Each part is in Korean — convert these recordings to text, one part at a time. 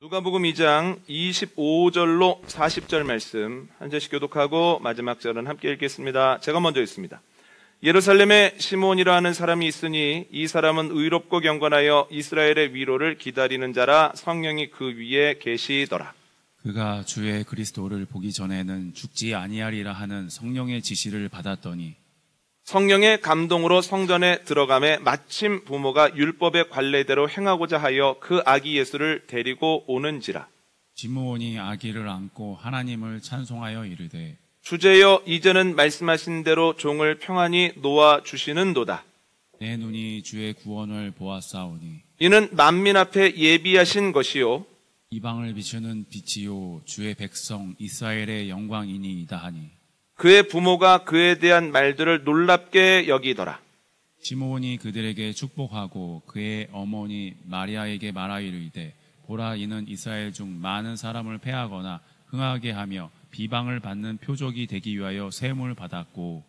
누가복음 2장 25절로 40절 말씀 한 절씩 교독하고 마지막 절은 함께 읽겠습니다. 제가 먼저 읽습니다. 예루살렘에 시몬이라 하는 사람이 있으니 이 사람은 의롭고 경건하여 이스라엘의 위로를 기다리는 자라. 성령이 그 위에 계시더라. 그가 주의 그리스도를 보기 전에는 죽지 아니하리라 하는 성령의 지시를 받았더니 성령의 감동으로 성전에 들어가매 마침 부모가 율법의 관례대로 행하고자 하여 그 아기 예수를 데리고 오는지라. 시므온이 아기를 안고 하나님을 찬송하여 이르되 주제여 이제는 말씀하신 대로 종을 평안히 놓아 주시는도다. 내 눈이 주의 구원을 보았사오니 이는 만민 앞에 예비하신 것이요 이방을 비추는 빛이요 주의 백성 이스라엘의 영광이니이다 하니 그의 부모가 그에 대한 말들을 놀랍게 여기더라. 시므온이 그들에게 축복하고 그의 어머니 마리아에게 말하이르되 보라 이는 이스라엘 중 많은 사람을 패하거나 흥하게 하며 비방을 받는 표적이 되기 위하여 셈을 받았고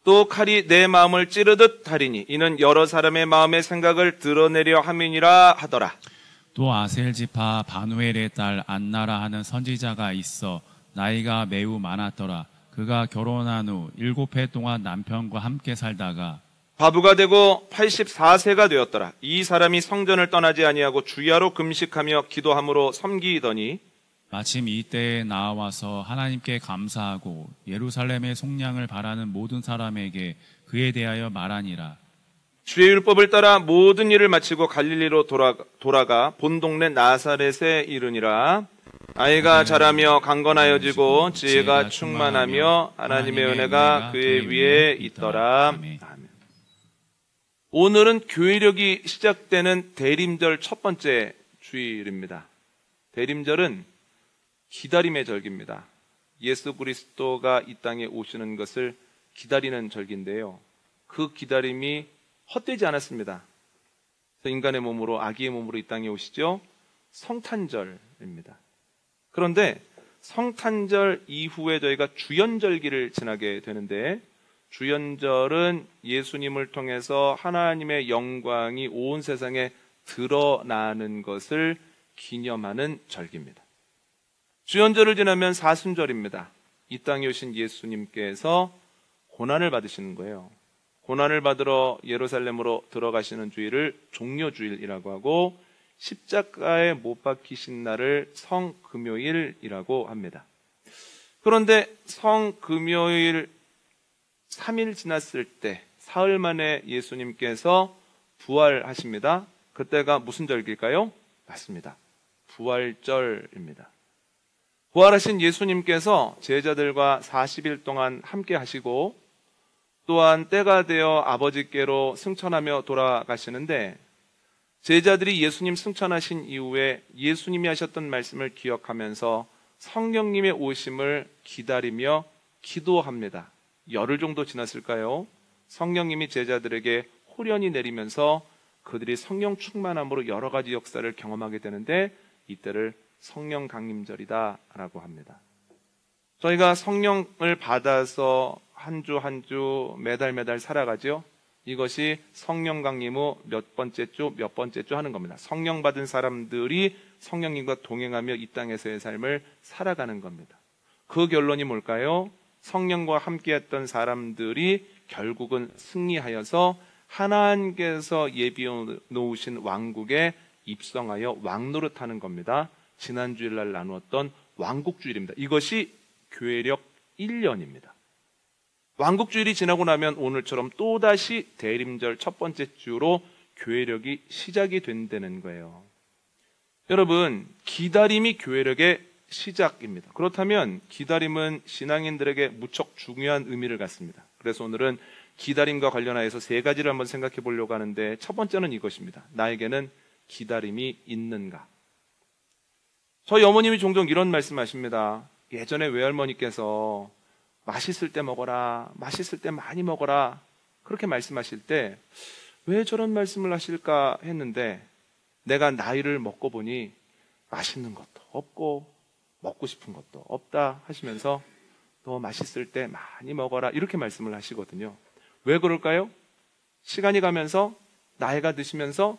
또 칼이 내 마음을 찌르듯 하리니 이는 여러 사람의 마음의 생각을 드러내려 함이니라 하더라. 또 아셀 지파 바누엘의 딸 안나라 하는 선지자가 있어 나이가 매우 많았더라. 그가 결혼한 후 7해 동안 남편과 함께 살다가 과부가 되고 84세가 되었더라. 이 사람이 성전을 떠나지 아니하고 주야로 금식하며 기도함으로 섬기더니 마침 이때에 나와서 하나님께 감사하고 예루살렘의 속량을 바라는 모든 사람에게 그에 대하여 말하니라. 주의 율법을 따라 모든 일을 마치고 갈릴리로 돌아가 본 동네 나사렛에 이르니라. 아이가 자라며 강건하여지고 지혜가 충만하며 하나님의 은혜가 그의 위에 있더라. 아멘. 오늘은 교회력이 시작되는 대림절 첫 번째 주일입니다. 대림절은 기다림의 절기입니다. 예수 그리스도가 이 땅에 오시는 것을 기다리는 절기인데요. 그 기다림이 헛되지 않았습니다. 인간의 몸으로 아기의 몸으로 이 땅에 오시죠. 성탄절입니다. 그런데 성탄절 이후에 저희가 주연절기를 지나게 되는데 주연절은 예수님을 통해서 하나님의 영광이 온 세상에 드러나는 것을 기념하는 절기입니다. 주연절을 지나면 사순절입니다. 이 땅에 오신 예수님께서 고난을 받으시는 거예요. 고난을 받으러 예루살렘으로 들어가시는 주일을 종려주일이라고 하고 십자가에 못 박히신 날을 성금요일이라고 합니다. 그런데 성금요일 3일 지났을 때 사흘 만에 예수님께서 부활하십니다. 그때가 무슨 절기일까요? 맞습니다. 부활절입니다. 부활하신 예수님께서 제자들과 40일 동안 함께 하시고 또한 때가 되어 아버지께로 승천하며 돌아가시는데 제자들이 예수님 승천하신 이후에 예수님이 하셨던 말씀을 기억하면서 성령님의 오심을 기다리며 기도합니다. 열흘 정도 지났을까요? 성령님이 제자들에게 호련히 내리면서 그들이 성령 충만함으로 여러 가지 역사를 경험하게 되는데 이때를 성령 강림절이다라고 합니다. 저희가 성령을 받아서 한 주 한 주 매달 살아가죠. 이것이 성령 강림 후 몇 번째 주 하는 겁니다. 성령 받은 사람들이 성령님과 동행하며 이 땅에서의 삶을 살아가는 겁니다. 그 결론이 뭘까요? 성령과 함께했던 사람들이 결국은 승리하여서 하나님께서 예비해 놓으신 왕국에 입성하여 왕노릇하는 겁니다. 지난 주일날 나누었던 왕국주일입니다. 이것이 교회력 1년입니다. 왕국주일이 지나고 나면 오늘처럼 또다시 대림절 첫 번째 주로 교회력이 시작이 된다는 거예요. 여러분, 기다림이 교회력의 시작입니다. 그렇다면 기다림은 신앙인들에게 무척 중요한 의미를 갖습니다. 그래서 오늘은 기다림과 관련하여서 세 가지를 한번 생각해 보려고 하는데 첫 번째는 이것입니다. 나에게는 기다림이 있는가? 저희 어머님이 종종 이런 말씀하십니다. 예전에 외할머니께서 맛있을 때 먹어라, 맛있을 때 많이 먹어라 그렇게 말씀하실 때 왜 저런 말씀을 하실까 했는데 내가 나이를 먹고 보니 맛있는 것도 없고 먹고 싶은 것도 없다 하시면서 너 맛있을 때 많이 먹어라 이렇게 말씀을 하시거든요. 왜 그럴까요? 시간이 가면서 나이가 드시면서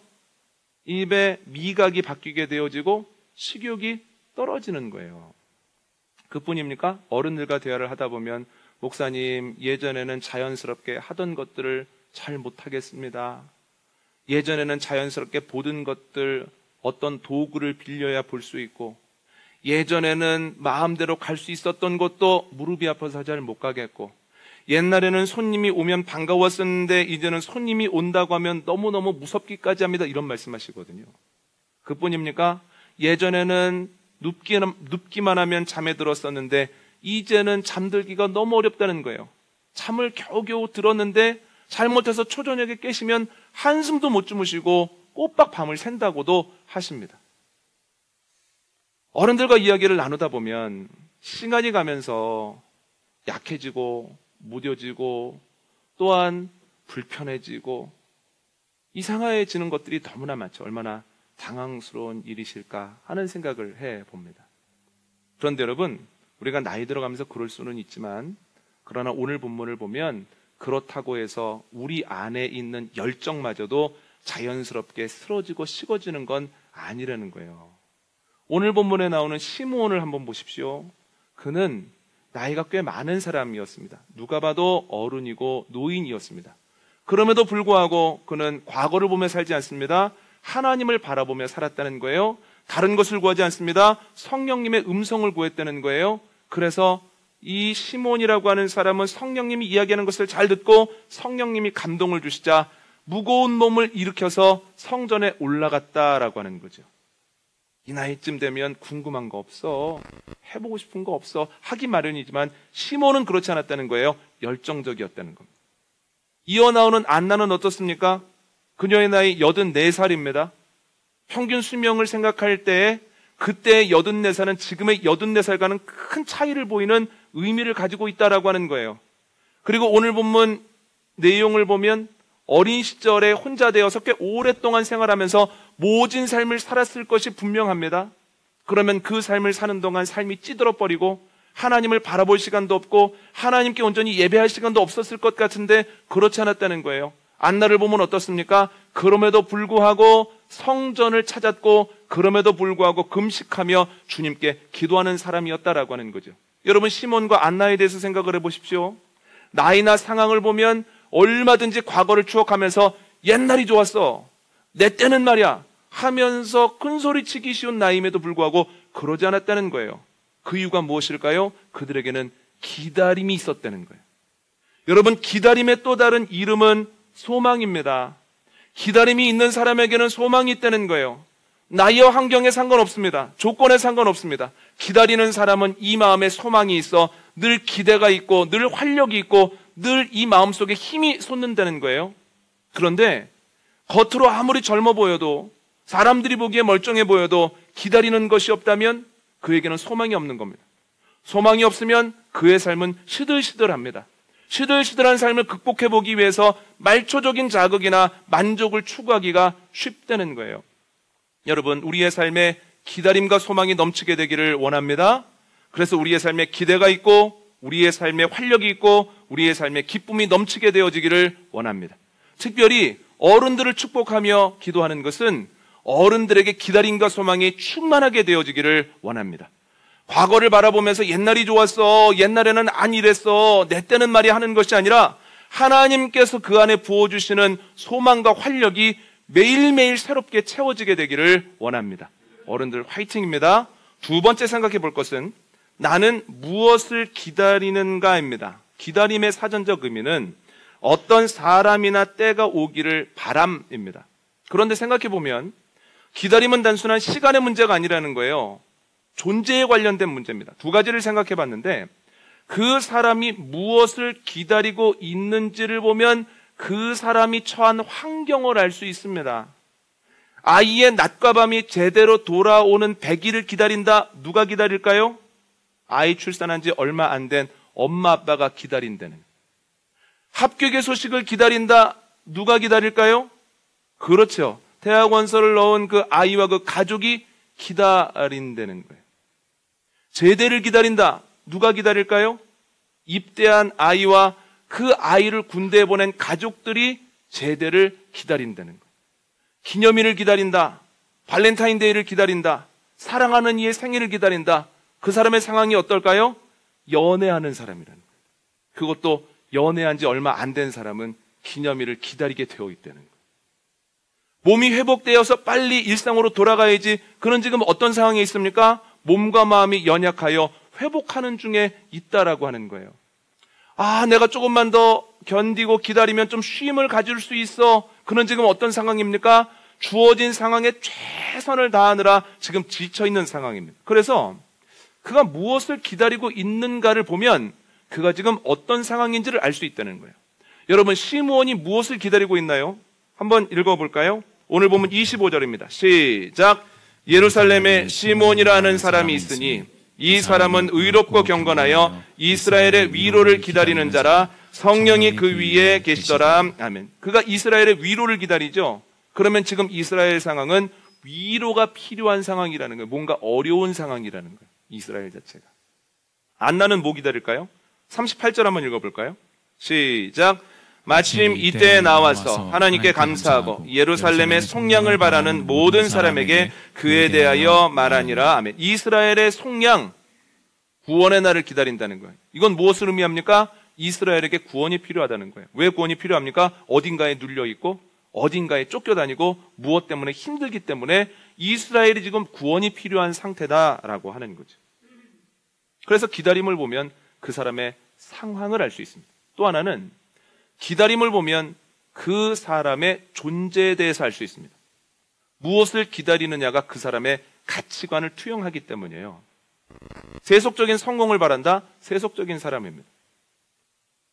입에 미각이 바뀌게 되어지고 식욕이 떨어지는 거예요. 그뿐입니까? 어른들과 대화를 하다 보면 목사님, 예전에는 자연스럽게 하던 것들을 잘 못하겠습니다. 예전에는 자연스럽게 보던 것들 어떤 도구를 빌려야 볼 수 있고, 예전에는 마음대로 갈 수 있었던 곳도 무릎이 아파서 잘 못 가겠고, 옛날에는 손님이 오면 반가웠었는데 이제는 손님이 온다고 하면 너무너무 무섭기까지 합니다. 이런 말씀하시거든요. 그뿐입니까? 예전에는 눕기만 하면 잠에 들었었는데 이제는 잠들기가 너무 어렵다는 거예요. 잠을 겨우겨우 들었는데 잘못해서 초저녁에 깨시면 한숨도 못 주무시고 꼬박 밤을 샌다고도 하십니다. 어른들과 이야기를 나누다 보면 시간이 가면서 약해지고 무뎌지고 또한 불편해지고 이상해지는 것들이 너무나 많죠. 얼마나 당황스러운 일이실까 하는 생각을 해봅니다. 그런데 여러분, 우리가 나이 들어가면서 그럴 수는 있지만, 그러나 오늘 본문을 보면 그렇다고 해서 우리 안에 있는 열정마저도 자연스럽게 쓰러지고 식어지는 건 아니라는 거예요. 오늘 본문에 나오는 시므온을 한번 보십시오. 그는 나이가 꽤 많은 사람이었습니다. 누가 봐도 어른이고 노인이었습니다. 그럼에도 불구하고 그는 과거를 보며 살지 않습니다. 하나님을 바라보며 살았다는 거예요. 다른 것을 구하지 않습니다. 성령님의 음성을 구했다는 거예요. 그래서 이 시몬이라고 하는 사람은 성령님이 이야기하는 것을 잘 듣고 성령님이 감동을 주시자 무거운 몸을 일으켜서 성전에 올라갔다라고 하는 거죠. 이 나이쯤 되면 궁금한 거 없어, 해보고 싶은 거 없어 하기 마련이지만 시몬은 그렇지 않았다는 거예요. 열정적이었다는 겁니다. 이어 나오는 안나는 어떻습니까? 그녀의 나이 84살입니다. 평균 수명을 생각할 때에 그때의 84살은 지금의 84살과는 큰 차이를 보이는 의미를 가지고 있다라고 하는 거예요. 그리고 오늘 본문 내용을 보면 어린 시절에 혼자 되어서 꽤 오랫동안 생활하면서 모진 삶을 살았을 것이 분명합니다. 그러면 그 삶을 사는 동안 삶이 찌들어버리고 하나님을 바라볼 시간도 없고 하나님께 온전히 예배할 시간도 없었을 것 같은데 그렇지 않았다는 거예요. 안나를 보면 어떻습니까? 그럼에도 불구하고 성전을 찾았고 그럼에도 불구하고 금식하며 주님께 기도하는 사람이었다라고 하는 거죠. 여러분, 시몬과 안나에 대해서 생각을 해보십시오. 나이나 상황을 보면 얼마든지 과거를 추억하면서 옛날이 좋았어, 내 때는 말이야 하면서 큰소리치기 쉬운 나이임에도 불구하고 그러지 않았다는 거예요. 그 이유가 무엇일까요? 그들에게는 기다림이 있었다는 거예요. 여러분, 기다림의 또 다른 이름은 소망입니다. 기다림이 있는 사람에게는 소망이 있다는 거예요. 나이와 환경에 상관없습니다. 조건에 상관없습니다. 기다리는 사람은 이 마음에 소망이 있어 늘 기대가 있고 늘 활력이 있고 늘 이 마음속에 힘이 솟는다는 거예요. 그런데 겉으로 아무리 젊어 보여도, 사람들이 보기에 멀쩡해 보여도 기다리는 것이 없다면 그에게는 소망이 없는 겁니다. 소망이 없으면 그의 삶은 시들시들합니다. 시들시들한 삶을 극복해보기 위해서 말초적인 자극이나 만족을 추구하기가 쉽다는 거예요. 여러분, 우리의 삶에 기다림과 소망이 넘치게 되기를 원합니다. 그래서 우리의 삶에 기대가 있고 우리의 삶에 활력이 있고 우리의 삶에 기쁨이 넘치게 되어지기를 원합니다. 특별히 어른들을 축복하며 기도하는 것은 어른들에게 기다림과 소망이 충만하게 되어지기를 원합니다. 과거를 바라보면서 옛날이 좋았어, 옛날에는 안 이랬어, 내 때는 말이야 하는 것이 아니라 하나님께서 그 안에 부어주시는 소망과 활력이 매일매일 새롭게 채워지게 되기를 원합니다. 어른들 화이팅입니다. 두 번째 생각해 볼 것은 나는 무엇을 기다리는가입니다. 기다림의 사전적 의미는 어떤 사람이나 때가 오기를 바람입니다. 그런데 생각해 보면 기다림은 단순한 시간의 문제가 아니라는 거예요. 존재에 관련된 문제입니다. 두 가지를 생각해 봤는데 그 사람이 무엇을 기다리고 있는지를 보면 그 사람이 처한 환경을 알 수 있습니다. 아이의 낮과 밤이 제대로 돌아오는 100일을 기다린다. 누가 기다릴까요? 아이 출산한 지 얼마 안 된 엄마 아빠가 기다린다는. 합격의 소식을 기다린다. 누가 기다릴까요? 그렇죠. 대학원서를 넣은 그 아이와 그 가족이 기다린다는 거예요. 제대를 기다린다. 누가 기다릴까요? 입대한 아이와 그 아이를 군대에 보낸 가족들이 제대를 기다린다는 거예요. 기념일을 기다린다. 발렌타인데이를 기다린다. 사랑하는 이의 생일을 기다린다. 그 사람의 상황이 어떨까요? 연애하는 사람이라는 거예요. 그것도 연애한 지 얼마 안 된 사람은 기념일을 기다리게 되어 있다는 거예요. 몸이 회복되어서 빨리 일상으로 돌아가야지. 그는 지금 어떤 상황에 있습니까? 몸과 마음이 연약하여 회복하는 중에 있다라고 하는 거예요. 아, 내가 조금만 더 견디고 기다리면 좀 쉼을 가질 수 있어. 그는 지금 어떤 상황입니까? 주어진 상황에 최선을 다하느라 지금 지쳐있는 상황입니다. 그래서 그가 무엇을 기다리고 있는가를 보면 그가 지금 어떤 상황인지를 알 수 있다는 거예요. 여러분, 시므온이 무엇을 기다리고 있나요? 한번 읽어볼까요? 오늘 보면 25절입니다. 시작. 예루살렘에 시므온이라는 사람이 있으니 이 사람은 의롭고 경건하여 이스라엘의 위로를 기다리는 자라. 성령이 그 위에 계시더라. 아멘. 그가 이스라엘의 위로를 기다리죠. 그러면 지금 이스라엘 상황은 위로가 필요한 상황이라는 거예요. 뭔가 어려운 상황이라는 거예요. 이스라엘 자체가. 안나는 뭐 기다릴까요? 38절 한번 읽어볼까요? 시작. 마침 이때에 나와서 하나님께 감사하고 예루살렘의 속량을 바라는 모든 사람에게 그에 대하여 말하니라. 아멘. 이스라엘의 속량, 구원의 날을 기다린다는 거예요. 이건 무엇을 의미합니까? 이스라엘에게 구원이 필요하다는 거예요. 왜 구원이 필요합니까? 어딘가에 눌려있고 어딘가에 쫓겨다니고 무엇 때문에 힘들기 때문에 이스라엘이 지금 구원이 필요한 상태다라고 하는 거죠. 그래서 기다림을 보면 그 사람의 상황을 알 수 있습니다. 또 하나는 기다림을 보면 그 사람의 존재에 대해서 알 수 있습니다. 무엇을 기다리느냐가 그 사람의 가치관을 투영하기 때문이에요. 세속적인 성공을 바란다? 세속적인 사람입니다.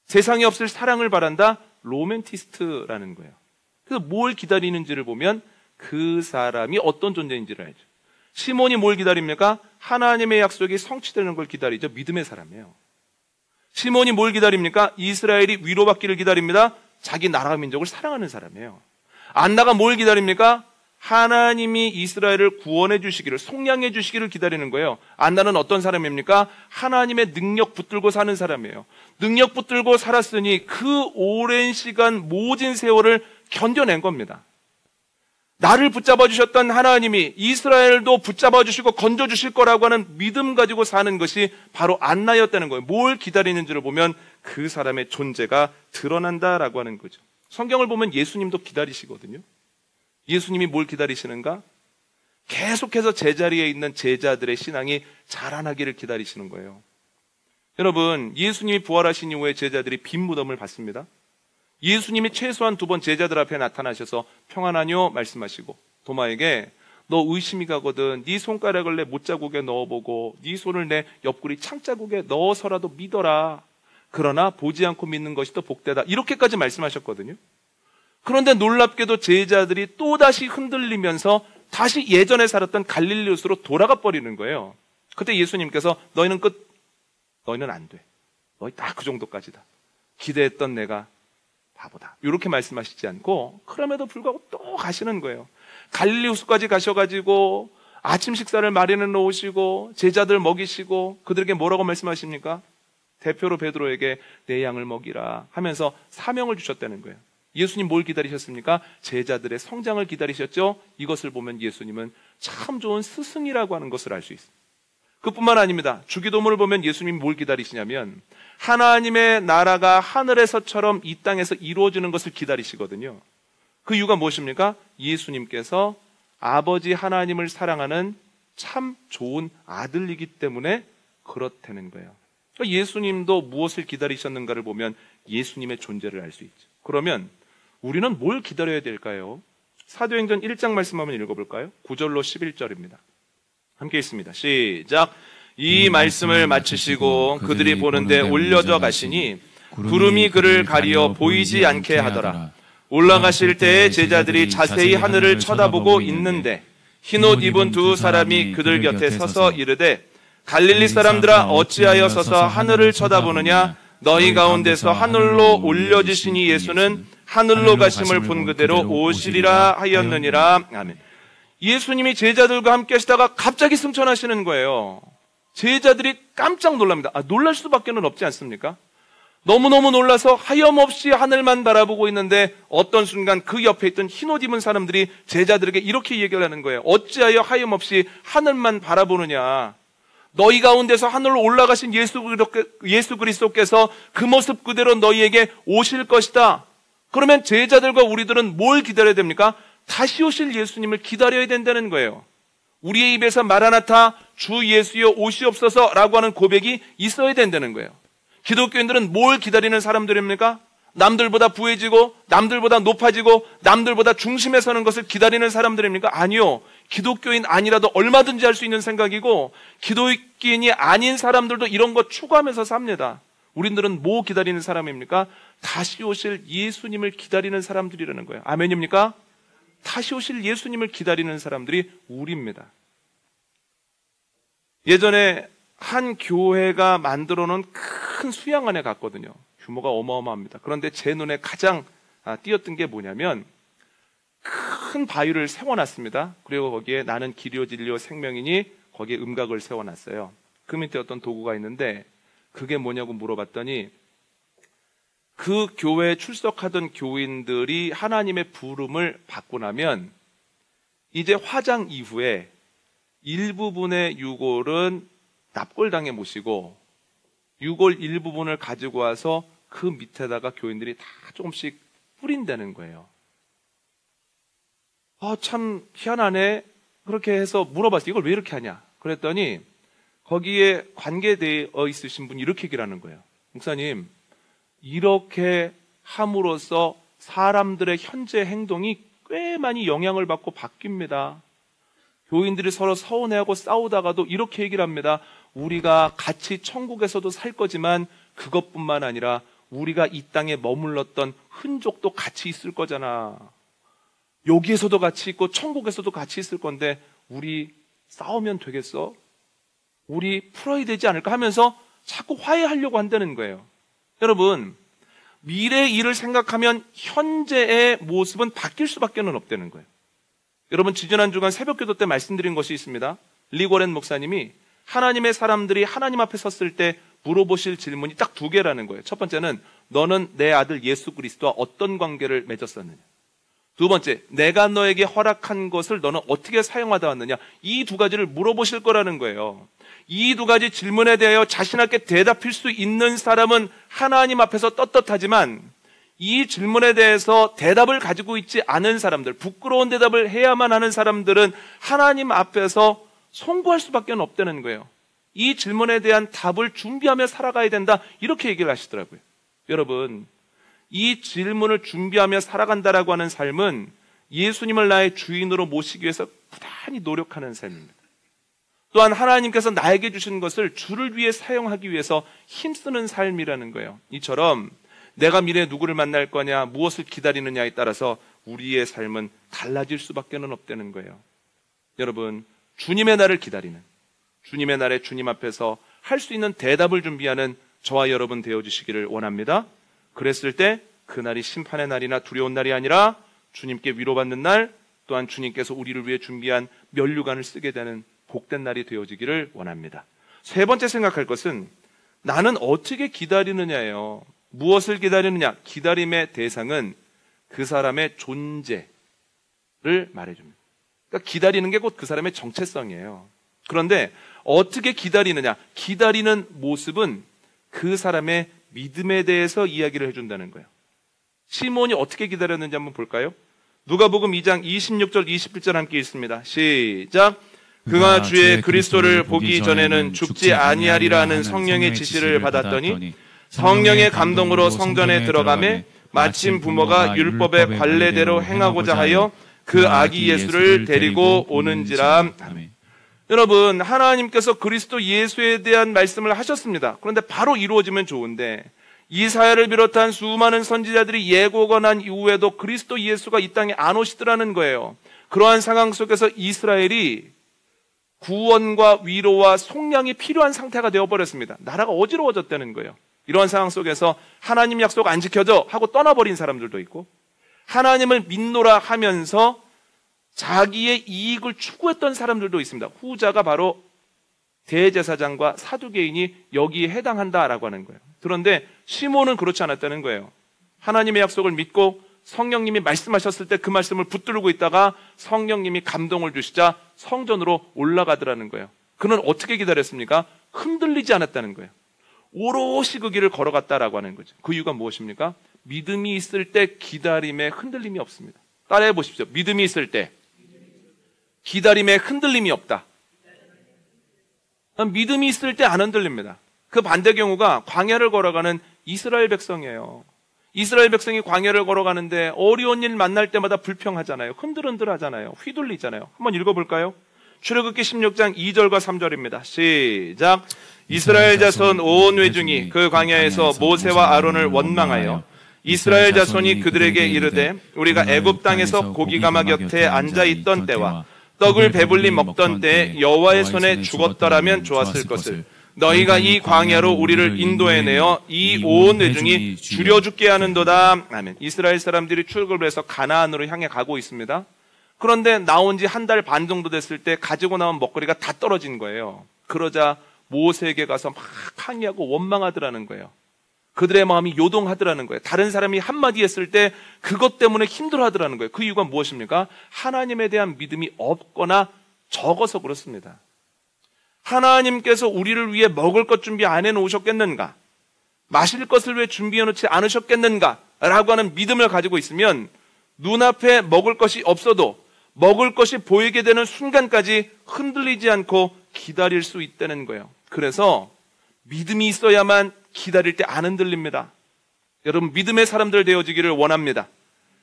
세상에 없을 사랑을 바란다? 로맨티스트라는 거예요. 그래서 뭘 기다리는지를 보면 그 사람이 어떤 존재인지를 알죠. 시몬이 뭘 기다립니까? 하나님의 약속이 성취되는 걸 기다리죠. 믿음의 사람이에요. 시몬이 뭘 기다립니까? 이스라엘이 위로받기를 기다립니다. 자기 나라와 민족을 사랑하는 사람이에요. 안나가 뭘 기다립니까? 하나님이 이스라엘을 구원해 주시기를, 속량해 주시기를 기다리는 거예요. 안나는 어떤 사람입니까? 하나님의 능력 붙들고 사는 사람이에요. 능력 붙들고 살았으니 그 오랜 시간 모진 세월을 견뎌낸 겁니다. 나를 붙잡아 주셨던 하나님이 이스라엘도 붙잡아 주시고 건져 주실 거라고 하는 믿음 가지고 사는 것이 바로 안나였다는 거예요. 뭘 기다리는지를 보면 그 사람의 존재가 드러난다라고 하는 거죠. 성경을 보면 예수님도 기다리시거든요. 예수님이 뭘 기다리시는가? 계속해서 제자리에 있는 제자들의 신앙이 자라나기를 기다리시는 거예요. 여러분, 예수님이 부활하신 이후에 제자들이 빈 무덤을 봤습니다. 예수님이 최소한 2번 제자들 앞에 나타나셔서 평안하뇨 말씀하시고 도마에게 너 의심이 가거든 네 손가락을 내 못자국에 넣어보고 네 손을 내 옆구리 창자국에 넣어서라도 믿어라. 그러나 보지 않고 믿는 것이 더 복되다. 이렇게까지 말씀하셨거든요. 그런데 놀랍게도 제자들이 또다시 흔들리면서 다시 예전에 살았던 갈릴리우스로 돌아가 버리는 거예요. 그때 예수님께서 너희는 너희는 안 돼. 너희 딱 그 정도까지다. 기대했던 내가 바보다. 이렇게 말씀하시지 않고 그럼에도 불구하고 또 가시는 거예요. 갈릴리우스까지 가셔가지고 아침 식사를 마련해 놓으시고 제자들 먹이시고 그들에게 뭐라고 말씀하십니까? 대표로 베드로에게 내 양을 먹이라 하면서 사명을 주셨다는 거예요. 예수님 뭘 기다리셨습니까? 제자들의 성장을 기다리셨죠? 이것을 보면 예수님은 참 좋은 스승이라고 하는 것을 알 수 있습니다. 그뿐만 아닙니다. 주기도문을 보면 예수님이 뭘 기다리시냐면 하나님의 나라가 하늘에서처럼 이 땅에서 이루어지는 것을 기다리시거든요. 그 이유가 무엇입니까? 예수님께서 아버지 하나님을 사랑하는 참 좋은 아들이기 때문에 그렇다는 거예요. 그러니까 예수님도 무엇을 기다리셨는가를 보면 예수님의 존재를 알 수 있죠. 그러면 우리는 뭘 기다려야 될까요? 사도행전 1장 말씀 한번 읽어볼까요? 9절로 11절입니다. 함께 있습니다. 시작. 이 말씀을 마치시고 그들이 보는데 올려져 가시니 구름이 그를 가리어 보이지 않게 하더라. 올라가실 때에 제자들이 자세히 하늘을 쳐다보고 있는데 흰옷 입은 2 사람이 그들 곁에 서서 이르되 갈릴리 사람들아 어찌하여 서서 하늘을 쳐다보느냐? 너희 가운데서 하늘로 올려지시니 예수는 하늘로 가심을 본 그대로 오시리라 하였느니라. 아멘. 예수님이 제자들과 함께 하시다가 갑자기 승천하시는 거예요. 제자들이 깜짝 놀랍니다. 놀랄 수밖에 없지 않습니까? 너무너무 놀라서 하염없이 하늘만 바라보고 있는데 어떤 순간 그 옆에 있던 흰옷 입은 사람들이 제자들에게 이렇게 얘기를 하는 거예요. 어찌하여 하염없이 하늘만 바라보느냐. 너희 가운데서 하늘로 올라가신 예수 그리스도께서 그 모습 그대로 너희에게 오실 것이다. 그러면 제자들과 우리들은 뭘 기다려야 됩니까? 다시 오실 예수님을 기다려야 된다는 거예요. 우리의 입에서 마라나타 주 예수여 오시옵소서 라고 하는 고백이 있어야 된다는 거예요. 기독교인들은 뭘 기다리는 사람들입니까? 남들보다 부해지고 남들보다 높아지고 남들보다 중심에 서는 것을 기다리는 사람들입니까? 아니요. 기독교인 아니라도 얼마든지 할 수 있는 생각이고 기독교인이 아닌 사람들도 이런 거 추구하면서 삽니다. 우리들은 뭐 기다리는 사람입니까? 다시 오실 예수님을 기다리는 사람들이라는 거예요. 아멘입니까? 다시 오실 예수님을 기다리는 사람들이 우리입니다. 예전에 한 교회가 만들어 놓은 큰 수양관에 갔거든요. 규모가 어마어마합니다. 그런데 제 눈에 가장 띄었던 게 뭐냐면 큰 바위를 세워놨습니다. 그리고 거기에 나는 길이요 진리요 생명이니 거기에 음각을 세워놨어요. 그 밑에 어떤 도구가 있는데 그게 뭐냐고 물어봤더니 그 교회에 출석하던 교인들이 하나님의 부름을 받고 나면 이제 화장 이후에 일부분의 유골은 납골당에 모시고 유골 일부분을 가지고 와서 그 밑에다가 교인들이 다 조금씩 뿌린다는 거예요. 참 희한하네. 그렇게 해서 물어봤어요. 이걸 왜 이렇게 하냐? 그랬더니 거기에 관계되어 있으신 분이 이렇게 얘기를 하는 거예요. 목사님, 이렇게 함으로써 사람들의 현재 행동이 꽤 많이 영향을 받고 바뀝니다. 교인들이 서로 서운해하고 싸우다가도 이렇게 얘기를 합니다. 우리가 같이 천국에서도 살 거지만 그것뿐만 아니라 우리가 이 땅에 머물렀던 흔적도 같이 있을 거잖아. 여기에서도 같이 있고 천국에서도 같이 있을 건데 우리 싸우면 되겠어? 우리 풀어야 되지 않을까 하면서 자꾸 화해하려고 한다는 거예요. 여러분, 미래의 일을 생각하면 현재의 모습은 바뀔 수밖에 없다는 거예요. 여러분, 지지난 주간 새벽기도 때 말씀드린 것이 있습니다. 리고렌 목사님이 하나님의 사람들이 하나님 앞에 섰을 때 물어보실 질문이 딱 2개라는 거예요. 첫 번째는 너는 내 아들 예수 그리스도와 어떤 관계를 맺었었느냐. 두 번째, 내가 너에게 허락한 것을 너는 어떻게 사용하다 왔느냐. 이 2가지를 물어보실 거라는 거예요. 이 2가지 질문에 대하여 자신있게 대답할 수 있는 사람은 하나님 앞에서 떳떳하지만 이 질문에 대해서 대답을 가지고 있지 않은 사람들, 부끄러운 대답을 해야만 하는 사람들은 하나님 앞에서 송구할 수밖에 없다는 거예요. 이 질문에 대한 답을 준비하며 살아가야 된다. 이렇게 얘기를 하시더라고요. 여러분, 이 질문을 준비하며 살아간다라고 하는 삶은 예수님을 나의 주인으로 모시기 위해서 부단히 노력하는 삶입니다. 또한 하나님께서 나에게 주신 것을 주를 위해 사용하기 위해서 힘쓰는 삶이라는 거예요. 이처럼 내가 미래에 누구를 만날 거냐, 무엇을 기다리느냐에 따라서 우리의 삶은 달라질 수밖에 없다는 거예요. 여러분, 주님의 날을 기다리는, 주님의 날에 주님 앞에서 할 수 있는 대답을 준비하는 저와 여러분 되어주시기를 원합니다. 그랬을 때 그날이 심판의 날이나 두려운 날이 아니라 주님께 위로받는 날, 또한 주님께서 우리를 위해 준비한 면류관을 쓰게 되는 복된 날이 되어지기를 원합니다. 세 번째 생각할 것은 나는 어떻게 기다리느냐예요. 무엇을 기다리느냐? 기다림의 대상은 그 사람의 존재를 말해줍니다. 그러니까 기다리는 게 곧 그 사람의 정체성이에요. 그런데 어떻게 기다리느냐? 기다리는 모습은 그 사람의 믿음에 대해서 이야기를 해준다는 거예요. 시몬이 어떻게 기다렸는지 한번 볼까요? 누가복음 2장 26절 27절 함께 있습니다. 시작. 그가 주의 그리스도를 보기 전에는 죽지 아니하리라는 성령의 지시를 받았더니 성령의 감동으로 성전에 들어가매 마침 부모가 율법의 관례대로 행하고자 하여 그 아기 예수를 데리고 오는지라. 아멘. 여러분, 하나님께서 그리스도 예수에 대한 말씀을 하셨습니다. 그런데 바로 이루어지면 좋은데 이사야를 비롯한 수많은 선지자들이 예고가 난 이후에도 그리스도 예수가 이 땅에 안 오시더라는 거예요. 그러한 상황 속에서 이스라엘이 구원과 위로와 속량이 필요한 상태가 되어버렸습니다. 나라가 어지러워졌다는 거예요. 이러한 상황 속에서 하나님 약속 안 지켜져 하고 떠나버린 사람들도 있고, 하나님을 믿노라 하면서 자기의 이익을 추구했던 사람들도 있습니다. 후자가 바로 대제사장과 사두개인이 여기에 해당한다라고 하는 거예요. 그런데 시몬은 그렇지 않았다는 거예요. 하나님의 약속을 믿고 성령님이 말씀하셨을 때 그 말씀을 붙들고 있다가 성령님이 감동을 주시자 성전으로 올라가더라는 거예요. 그는 어떻게 기다렸습니까? 흔들리지 않았다는 거예요. 오롯이 그 길을 걸어갔다라고 하는 거죠. 그 이유가 무엇입니까? 믿음이 있을 때 기다림에 흔들림이 없습니다. 따라해 보십시오. 믿음이 있을 때 기다림에 흔들림이 없다. 믿음이 있을 때 안 흔들립니다. 그 반대 경우가 광야를 걸어가는 이스라엘 백성이에요. 이스라엘 백성이 광야를 걸어가는데 어려운 일 만날 때마다 불평하잖아요. 흔들흔들 하잖아요. 휘둘리잖아요. 한번 읽어볼까요? 출애굽기 16장 2절과 3절입니다. 시작. 이스라엘 자손 온 회중이 그 광야에서 모세와 아론을 원망하여 이스라엘 자손이 그들에게 이르되 우리가 애굽 땅에서 고기가마 곁에 앉아있던 때와 떡을 배불리 먹던 때에 여호와의 손에 죽었더라면 좋았을 것을 너희가 이 광야로 우리를 인도해내어 이 온 회중이 줄여 죽게 하는도다. 아멘. 이스라엘 사람들이 출애굽을 해서 가나안으로 향해 가고 있습니다. 그런데 나온 지 한 달 반 정도 됐을 때 가지고 나온 먹거리가 다 떨어진 거예요. 그러자 모세에게 가서 막 항의하고 원망하더라는 거예요. 그들의 마음이 요동하더라는 거예요. 다른 사람이 한마디 했을 때 그것 때문에 힘들어하더라는 거예요. 그 이유가 무엇입니까? 하나님에 대한 믿음이 없거나 적어서 그렇습니다. 하나님께서 우리를 위해 먹을 것 준비 안 해놓으셨겠는가? 마실 것을 왜 준비해놓지 않으셨겠는가? 라고 하는 믿음을 가지고 있으면 눈앞에 먹을 것이 없어도 먹을 것이 보이게 되는 순간까지 흔들리지 않고 기다릴 수 있다는 거예요. 그래서 믿음이 있어야만 기다릴 때 안 흔들립니다. 여러분 믿음의 사람들 되어지기를 원합니다.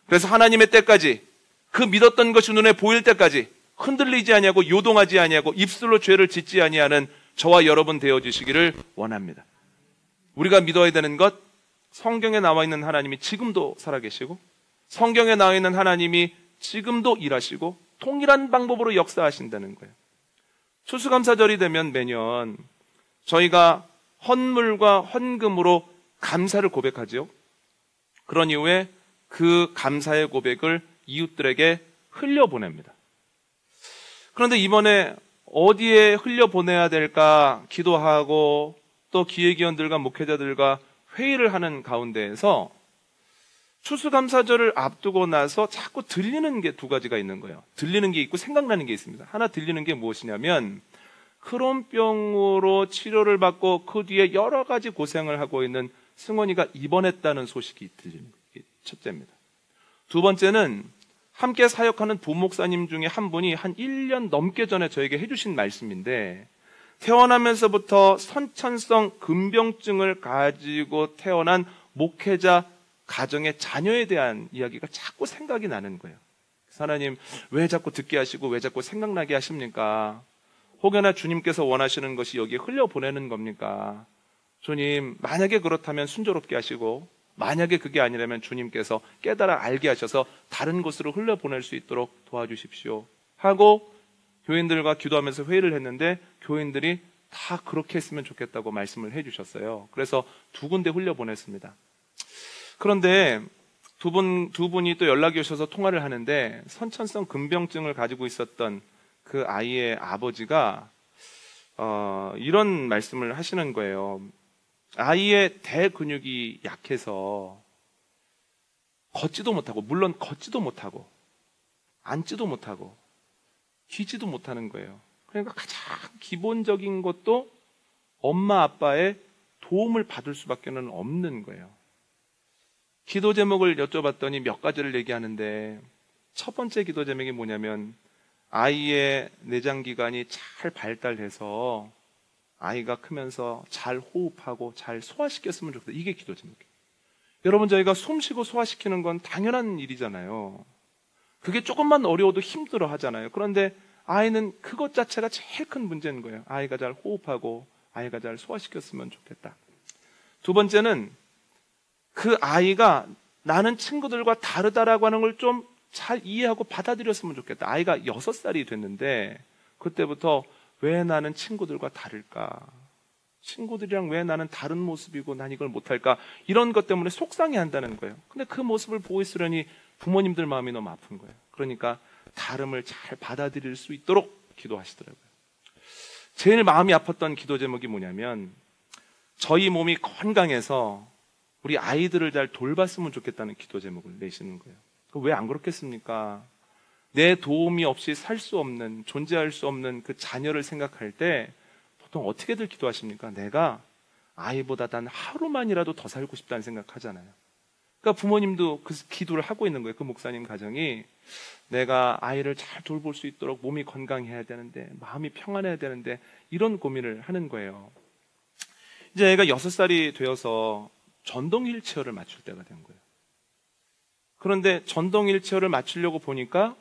그래서 하나님의 때까지 그 믿었던 것이 눈에 보일 때까지 흔들리지 아니하고 요동하지 아니하고 입술로 죄를 짓지 아니하는 저와 여러분 되어주시기를 원합니다. 우리가 믿어야 되는 것, 성경에 나와 있는 하나님이 지금도 살아계시고 성경에 나와 있는 하나님이 지금도 일하시고 동일한 방법으로 역사하신다는 거예요. 추수감사절이 되면 매년 저희가 헌물과 헌금으로 감사를 고백하죠. 그런 이후에 그 감사의 고백을 이웃들에게 흘려보냅니다. 그런데 이번에 어디에 흘려보내야 될까 기도하고 또 기획위원들과 목회자들과 회의를 하는 가운데에서 추수감사절을 앞두고 나서 자꾸 들리는 게 두 가지가 있는 거예요. 들리는 게 있고 생각나는 게 있습니다. 하나 들리는 게 무엇이냐면 크론병으로 치료를 받고 그 뒤에 여러 가지 고생을 하고 있는 승원이가 입원했다는 소식이 들리는 게 첫째입니다. 두 번째는 함께 사역하는 부목사님 중에 한 분이 한 1년 넘게 전에 저에게 해주신 말씀인데 태어나면서부터 선천성 근병증을 가지고 태어난 목회자 가정의 자녀에 대한 이야기가 자꾸 생각이 나는 거예요. 하나님 왜 자꾸 듣게 하시고 왜 자꾸 생각나게 하십니까? 혹여나 주님께서 원하시는 것이 여기에 흘려보내는 겁니까? 주님 만약에 그렇다면 순조롭게 하시고 만약에 그게 아니라면 주님께서 깨달아 알게 하셔서 다른 곳으로 흘려보낼 수 있도록 도와주십시오 하고 교인들과 기도하면서 회의를 했는데 교인들이 다 그렇게 했으면 좋겠다고 말씀을 해주셨어요. 그래서 두 군데 흘려보냈습니다. 그런데 두 분이 또 연락이 오셔서 통화를 하는데 선천성 근병증을 가지고 있었던 그 아이의 아버지가 이런 말씀을 하시는 거예요. 아이의 대근육이 약해서 걷지도 못하고, 물론 걷지도 못하고 앉지도 못하고 기지도 못하는 거예요. 그러니까 가장 기본적인 것도 엄마 아빠의 도움을 받을 수밖에 없는 거예요. 기도 제목을 여쭤봤더니 몇 가지를 얘기하는데 첫 번째 기도 제목이 뭐냐면 아이의 내장기관이 잘 발달해서 아이가 크면서 잘 호흡하고 잘 소화시켰으면 좋겠다. 이게 기도 제목이에요. 여러분 저희가 숨 쉬고 소화시키는 건 당연한 일이잖아요. 그게 조금만 어려워도 힘들어 하잖아요. 그런데 아이는 그것 자체가 제일 큰 문제인 거예요. 아이가 잘 호흡하고 아이가 잘 소화시켰으면 좋겠다. 두 번째는 그 아이가 나는 친구들과 다르다라고 하는 걸 좀 잘 이해하고 받아들였으면 좋겠다. 아이가 6살이 됐는데 그때부터 왜 나는 친구들과 다를까? 친구들이랑 왜 나는 다른 모습이고 난 이걸 못할까? 이런 것 때문에 속상해한다는 거예요. 근데 그 모습을 보고 있으려니 부모님들 마음이 너무 아픈 거예요. 그러니까 다름을 잘 받아들일 수 있도록 기도하시더라고요. 제일 마음이 아팠던 기도 제목이 뭐냐면 저희 몸이 건강해서 우리 아이들을 잘 돌봤으면 좋겠다는 기도 제목을 내시는 거예요. 왜 안 그렇겠습니까? 내 도움이 없이 살 수 없는, 존재할 수 없는 그 자녀를 생각할 때 보통 어떻게들 기도하십니까? 내가 아이보다 단 하루만이라도 더 살고 싶다는 생각하잖아요. 그러니까 부모님도 그 기도를 하고 있는 거예요. 그 목사님 가정이 내가 아이를 잘 돌볼 수 있도록 몸이 건강해야 되는데, 마음이 평안해야 되는데, 이런 고민을 하는 거예요. 이제 애가 6살이 되어서 전동 휠체어를 맞출 때가 된 거예요. 그런데 전동 휠체어를 맞추려고 보니까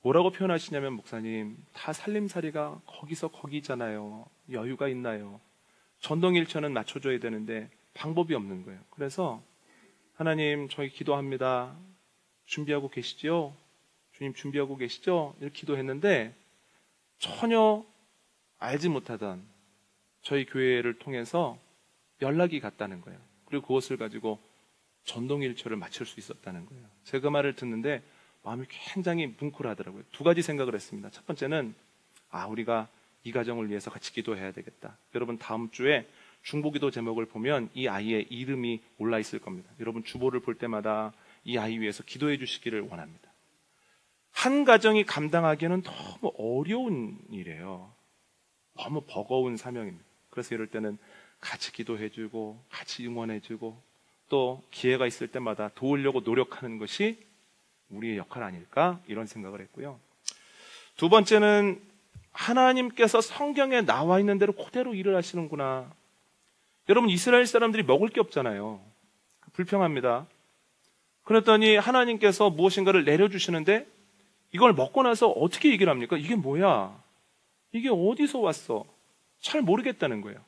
뭐라고 표현하시냐면, 목사님, 다 살림살이가 거기서 거기잖아요. 여유가 있나요? 전동 휠체어는 맞춰줘야 되는데 방법이 없는 거예요. 그래서 하나님, 저희 기도합니다. 준비하고 계시죠? 주님 준비하고 계시죠? 이렇게 기도했는데 전혀 알지 못하던 저희 교회를 통해서 연락이 갔다는 거예요. 그리고 그것을 가지고 전동 휠체어를 맞출 수 있었다는 거예요. 제가 그 말을 듣는데 마음이 굉장히 뭉클하더라고요. 2가지 생각을 했습니다. 첫 번째는 우리가 이 가정을 위해서 같이 기도해야 되겠다. 여러분, 다음 주에 중보기도 제목을 보면 이 아이의 이름이 올라 있을 겁니다. 여러분, 주보를 볼 때마다 이 아이 위해서 기도해 주시기를 원합니다. 한 가정이 감당하기에는 너무 어려운 일이에요. 너무 버거운 사명입니다. 그래서 이럴 때는 같이 기도해주고 같이 응원해주고 또 기회가 있을 때마다 도우려고 노력하는 것이 우리의 역할 아닐까, 이런 생각을 했고요. 2번째는 하나님께서 성경에 나와 있는 대로 그대로 일을 하시는구나. 여러분, 이스라엘 사람들이 먹을 게 없잖아요. 불평합니다. 그랬더니 하나님께서 무엇인가를 내려주시는데 이걸 먹고 나서 어떻게 얘기를 합니까? 이게 뭐야? 이게 어디서 왔어? 잘 모르겠다는 거예요.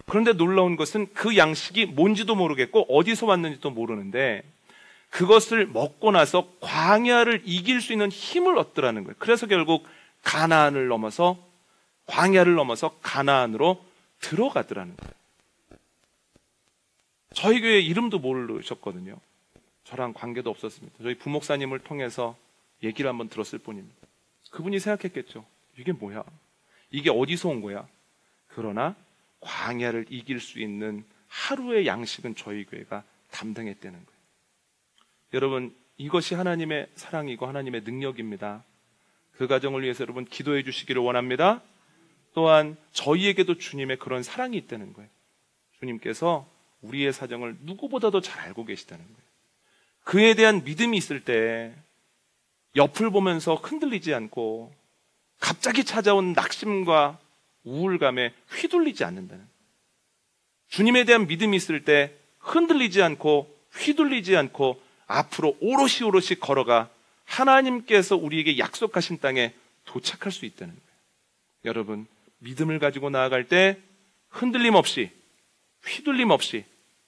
그런데 놀라운 것은 그 양식이 뭔지도 모르겠고 어디서 왔는지도 모르는데 그것을 먹고 나서 광야를 이길 수 있는 힘을 얻더라는 거예요. 그래서 결국 가나안을 넘어서, 광야를 넘어서 가나안으로 들어가더라는 거예요. 저희 교회 이름도 모르셨거든요. 저랑 관계도 없었습니다. 저희 부목사님을 통해서 얘기를 한번 들었을 뿐입니다. 그분이 생각했겠죠. 이게 뭐야? 이게 어디서 온 거야? 그러나 광야를 이길 수 있는 하루의 양식은 저희 교회가 담당했다는 거예요. 여러분, 이것이 하나님의 사랑이고 하나님의 능력입니다. 그 가정을 위해서 여러분 기도해 주시기를 원합니다. 또한 저희에게도 주님의 그런 사랑이 있다는 거예요. 주님께서 우리의 사정을 누구보다도 잘 알고 계시다는 거예요. 그에 대한 믿음이 있을 때 옆을 보면서 흔들리지 않고 갑자기 찾아온 낙심과 우울감에 휘둘리지 않는다는 거예요. 주님에 대한 믿음이 있을 때 흔들리지 않고 휘둘리지 않고 앞으로 오롯이 걸어가 하나님께서 우리에게 약속하신 땅에 도착할 수 있다는 거예요. 여러분, 믿음을 가지고 나아갈 때 흔들림 없이, 휘둘림 없이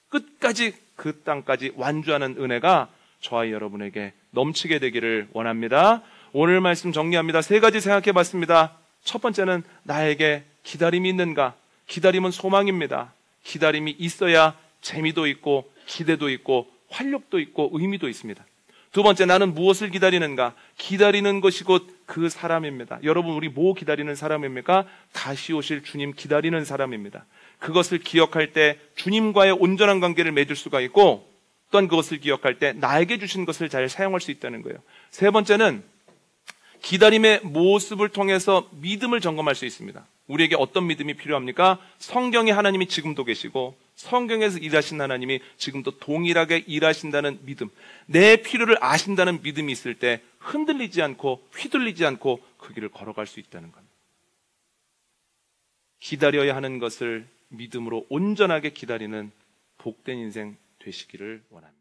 끝까지 그 땅까지 완주하는 은혜가 저와 여러분에게 넘치게 되기를 원합니다. 오늘 말씀 정리합니다. 3가지 생각해 봤습니다. 첫 번째는 나에게 기다림이 있는가? 기다림은 소망입니다. 기다림이 있어야 재미도 있고 기대도 있고 활력도 있고 의미도 있습니다. 2번째, 나는 무엇을 기다리는가? 기다리는 것이 곧 그 사람입니다. 여러분, 우리 뭐 기다리는 사람입니까? 다시 오실 주님 기다리는 사람입니다. 그것을 기억할 때 주님과의 온전한 관계를 맺을 수가 있고, 또한 그것을 기억할 때 나에게 주신 것을 잘 사용할 수 있다는 거예요. 3번째는 기다림의 모습을 통해서 믿음을 점검할 수 있습니다. 우리에게 어떤 믿음이 필요합니까? 성경에 하나님이 지금도 계시고 성경에서 일하신 하나님이 지금도 동일하게 일하신다는 믿음, 내 필요를 아신다는 믿음이 있을 때 흔들리지 않고 휘둘리지 않고 그 길을 걸어갈 수 있다는 겁니다. 기다려야 하는 것을 믿음으로 온전하게 기다리는 복된 인생 되시기를 원합니다.